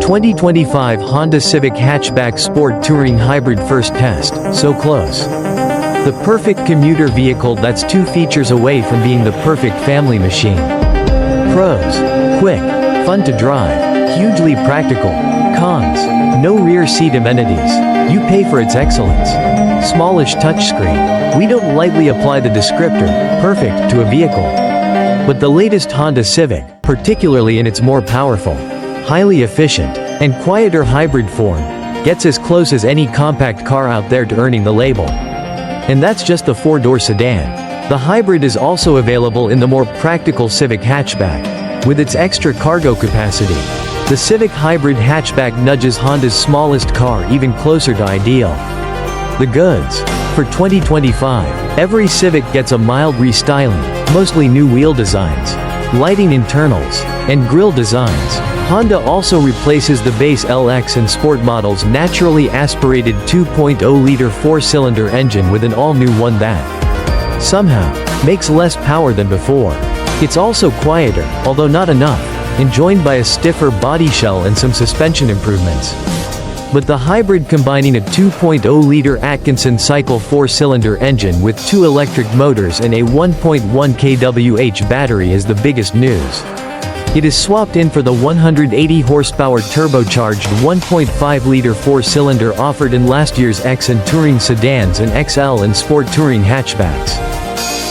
2025 Honda Civic Hatchback Sport Touring Hybrid first test, so close. The perfect commuter vehicle that's 2 features away from being the perfect family machine. Pros: quick, fun to drive, hugely practical. Cons: no rear seat amenities. You pay for its excellence. Smallish touchscreen. We don't lightly apply the descriptor, perfect, to a vehicle. But the latest Honda Civic, particularly in its more powerful, highly efficient, and quieter hybrid form, gets as close as any compact car out there to earning the label. And that's just the 4-door sedan. The hybrid is also available in the more practical Civic Hatchback. With its extra cargo capacity, the Civic Hybrid Hatchback nudges Honda's smallest car even closer to ideal. The goods. For 2025, every Civic gets a mild restyling, mostly new wheel designs, lighting internals, and grille designs. Honda also replaces the base LX and Sport models' naturally aspirated 2.0-liter 4-cylinder engine with an all-new one that, somehow, makes less power than before. It's also quieter, although not enough, and joined by a stiffer body shell and some suspension improvements. But the hybrid combining a 2.0-liter Atkinson cycle 4-cylinder engine with 2 electric motors and a 1.1 kWh battery is the biggest news. It is swapped in for the 180 horsepower turbocharged 1.5-liter 4-cylinder offered in last year's X and Touring sedans and XL and Sport Touring hatchbacks,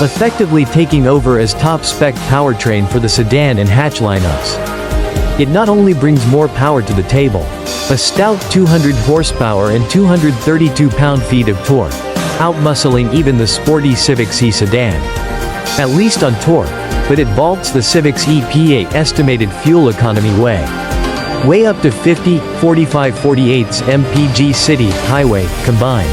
effectively taking over as top-spec powertrain for the sedan and hatch lineups. It not only brings more power to the table, a stout 200 horsepower and 232 pound-feet of torque, outmuscling even the sporty Civic C sedan. At least on torque, but it vaults the Civic's EPA estimated fuel economy way up to 50, 45/48 mpg city, highway, combined.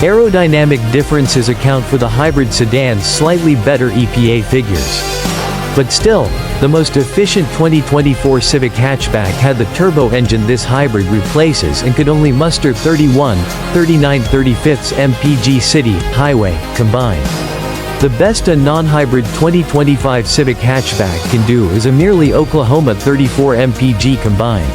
Aerodynamic differences account for the hybrid sedan's slightly better EPA figures. But still, the most efficient 2024 Civic Hatchback had the turbo engine this hybrid replaces and could only muster 31, 39/35 mpg city, highway, combined. The best a non-hybrid 2025 Civic Hatchback can do is a merely Oklahoma 34 mpg combined.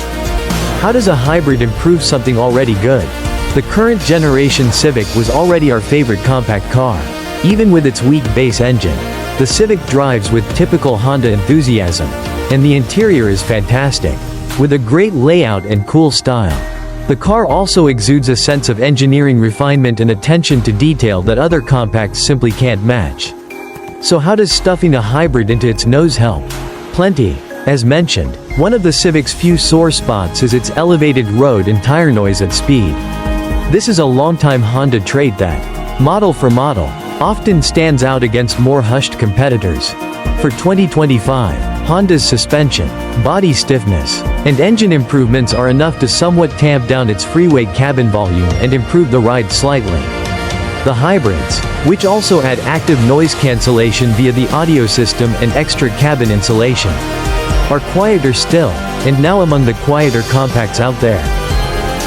How does a hybrid improve something already good? The current generation Civic was already our favorite compact car. Even with its weak base engine, the Civic drives with typical Honda enthusiasm, and the interior is fantastic, with a great layout and cool style. The car also exudes a sense of engineering refinement and attention to detail that other compacts simply can't match. So how does stuffing a hybrid into its nose help? Plenty. As mentioned, one of the Civic's few sore spots is its elevated road and tire noise at speed. This is a longtime Honda trait that, model for model, often stands out against more hushed competitors. For 2025, Honda's suspension, body stiffness, and engine improvements are enough to somewhat tamp down its freeway cabin volume and improve the ride slightly. The hybrids, which also add active noise cancellation via the audio system and extra cabin insulation, are quieter still, and now among the quieter compacts out there.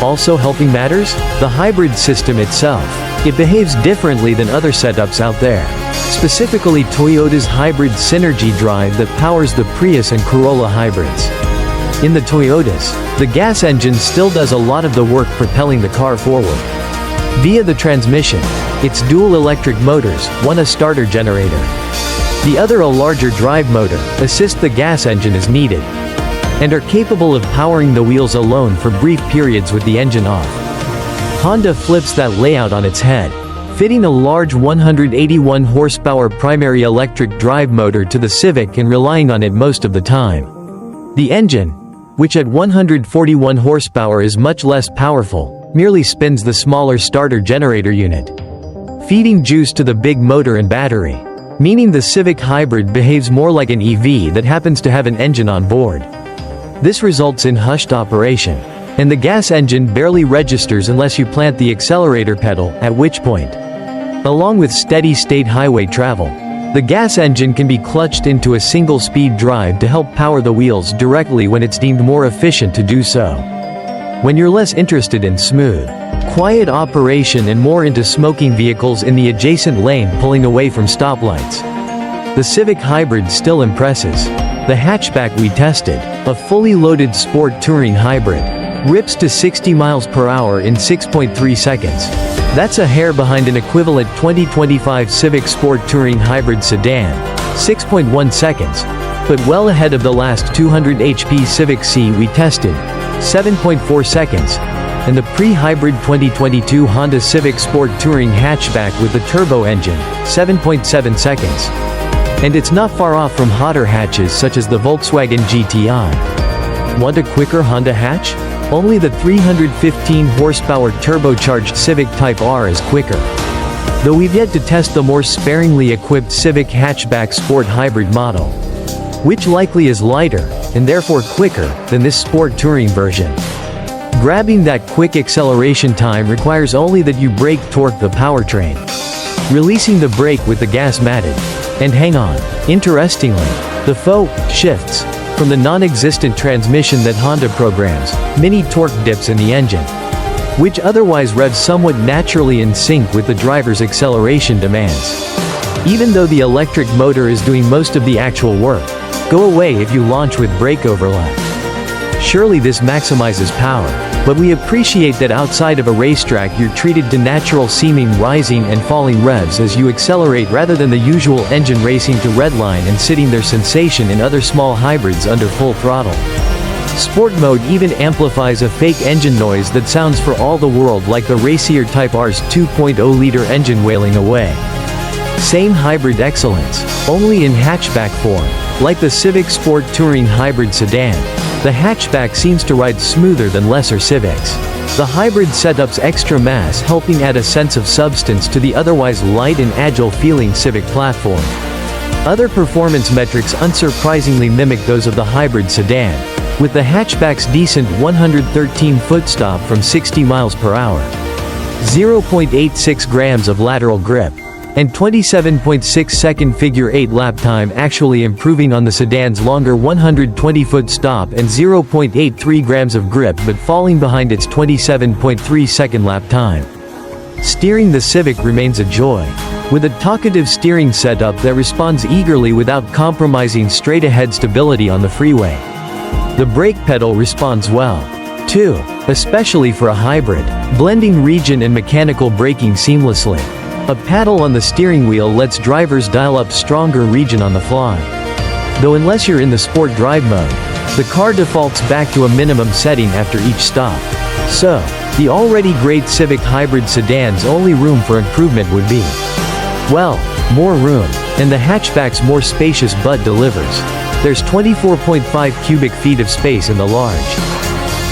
Also helping matters? The hybrid system itself. It behaves differently than other setups out there. Specifically Toyota's hybrid Synergy drive that powers the Prius and Corolla hybrids. In the Toyotas, the gas engine still does a lot of the work propelling the car forward. Via the transmission, its dual electric motors, one a starter generator, the other a larger drive motor, assist the gas engine as needed, and are capable of powering the wheels alone for brief periods with the engine off. Honda flips that layout on its head, fitting a large 181 horsepower primary electric drive motor to the Civic and relying on it most of the time. The engine, which at 141 horsepower is much less powerful, merely spins the smaller starter generator unit, feeding juice to the big motor and battery, meaning the Civic Hybrid behaves more like an EV that happens to have an engine on board. This results in hushed operation, and the gas engine barely registers unless you plant the accelerator pedal, at which point, along with steady-state highway travel, the gas engine can be clutched into a single-speed drive to help power the wheels directly when it's deemed more efficient to do so. When you're less interested in smooth, quiet operation and more into smoking vehicles in the adjacent lane pulling away from stoplights, the Civic Hybrid still impresses. the hatchback we tested, a fully loaded sport touring hybrid, rips to 60 miles per hour in 6.3 seconds. That's a hair behind an equivalent 2025 Civic Sport Touring Hybrid Sedan, 6.1 seconds, but well ahead of the last 200 HP Civic C we tested, 7.4 seconds, and the pre-hybrid 2022 Honda Civic Sport Touring Hatchback with the turbo engine, 7.7 seconds. And it's not far off from hotter hatches such as the Volkswagen GTI. Want a quicker Honda hatch? Only the 315 horsepower turbocharged Civic Type R is quicker. Though we've yet to test the more sparingly equipped Civic Hatchback Sport Hybrid model, which likely is lighter, and therefore quicker, than this sport touring version. Grabbing that quick acceleration time requires only that you brake torque the powertrain, releasing the brake with the gas matted. And hang on, interestingly, the faux shifts from the non-existent transmission that Honda programs, mini torque dips in the engine, which otherwise revs somewhat naturally in sync with the driver's acceleration demands. Even though the electric motor is doing most of the actual work, go away if you launch with brake overlap. Surely this maximizes power, but we appreciate that outside of a racetrack you're treated to natural-seeming rising and falling revs as you accelerate rather than the usual engine racing to redline and sitting their sensation in other small hybrids under full throttle. Sport mode even amplifies a fake engine noise that sounds for all the world like the racier Type R's 2.0-liter engine wailing away. Same hybrid excellence, only in hatchback form. Like the Civic Sport Touring Hybrid Sedan, the hatchback seems to ride smoother than lesser Civics. The hybrid setup's extra mass helping add a sense of substance to the otherwise light and agile-feeling Civic platform. Other performance metrics unsurprisingly mimic those of the hybrid sedan, with the hatchback's decent 113-foot stop from 60 miles per hour, 0.86 grams of lateral grip, and 27.6-second figure-8 lap time actually improving on the sedan's longer 120-foot stop and 0.83 grams of grip but falling behind its 27.3-second lap time. Steering the Civic remains a joy, with a talkative steering setup that responds eagerly without compromising straight-ahead stability on the freeway. The brake pedal responds well, too, especially for a hybrid, blending region and mechanical braking seamlessly. A paddle on the steering wheel lets drivers dial up stronger region on the fly. Though unless you're in the sport drive mode, the car defaults back to a minimum setting after each stop. So, the already great Civic hybrid sedan's only room for improvement would be, well, more room, and the hatchback's more spacious butt delivers. There's 24.5 cubic feet of space in the large,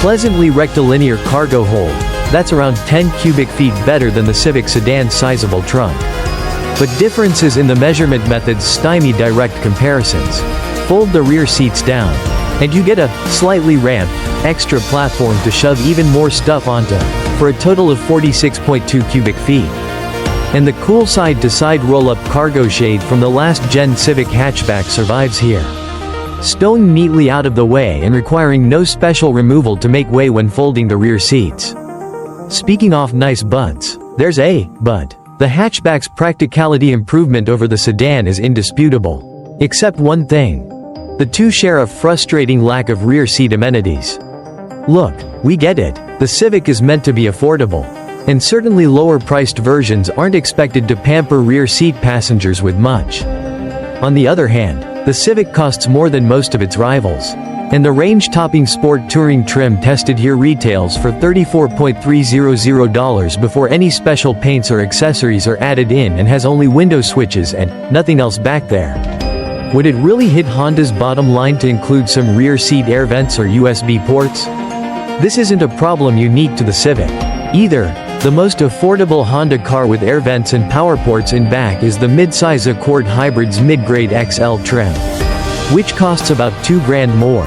pleasantly rectilinear cargo hold. That's around 10 cubic feet better than the Civic sedan's sizable trunk. But differences in the measurement methods stymie direct comparisons. Fold the rear seats down, and you get a slightly ramped, extra platform to shove even more stuff onto, for a total of 46.2 cubic feet. And the cool side-to-side roll-up cargo shade from the last-gen Civic hatchback survives here. Stowing neatly out of the way and requiring no special removal to make way when folding the rear seats. Speaking of nice butts, there's a but. The hatchback's practicality improvement over the sedan is indisputable. Except one thing. The two share a frustrating lack of rear seat amenities. Look, we get it. The Civic is meant to be affordable. And certainly lower-priced versions aren't expected to pamper rear seat passengers with much. On the other hand, the Civic costs more than most of its rivals. And the range-topping sport touring trim tested here retails for $34,300 before any special paints or accessories are added in and has only window switches and nothing else back there. Would it really hit Honda's bottom line to include some rear seat air vents or USB ports? This isn't a problem unique to the Civic. Either, the most affordable Honda car with air vents and power ports in back is the midsize Accord Hybrid's mid-grade XL trim, which costs about $2,000 more.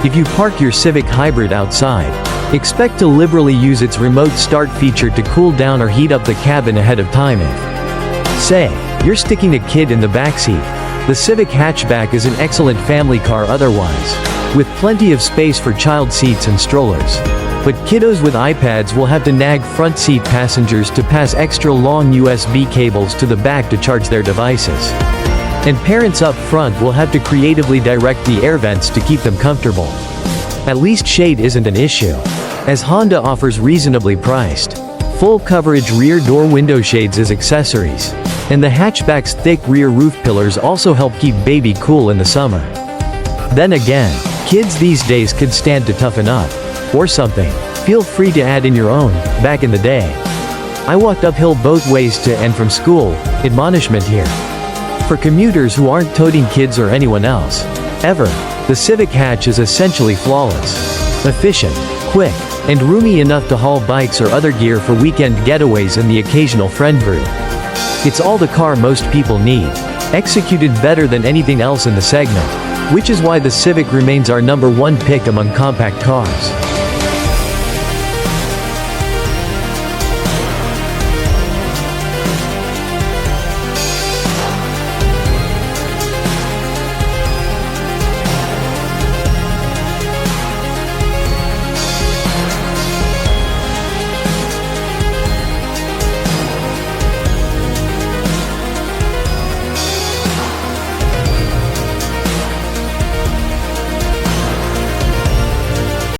If you park your Civic Hybrid outside, expect to liberally use its remote start feature to cool down or heat up the cabin ahead of time if, say, you're sticking a kid in the backseat. The Civic hatchback is an excellent family car otherwise, with plenty of space for child seats and strollers. But kiddos with iPads will have to nag front seat passengers to pass extra long USB cables to the back to charge their devices. And parents up front will have to creatively direct the air vents to keep them comfortable. At least shade isn't an issue, as Honda offers reasonably priced, full coverage rear door window shades as accessories, and the hatchback's thick rear roof pillars also help keep baby cool in the summer. Then again, kids these days could stand to toughen up, or something. Feel free to add in your own. Back in the day, I walked uphill both ways to and from school. Admonishment here. For commuters who aren't toting kids or anyone else, ever, the Civic Hatch is essentially flawless. Efficient, quick, and roomy enough to haul bikes or other gear for weekend getaways and the occasional friend group. It's all the car most people need, executed better than anything else in the segment, which is why the Civic remains our #1 pick among compact cars.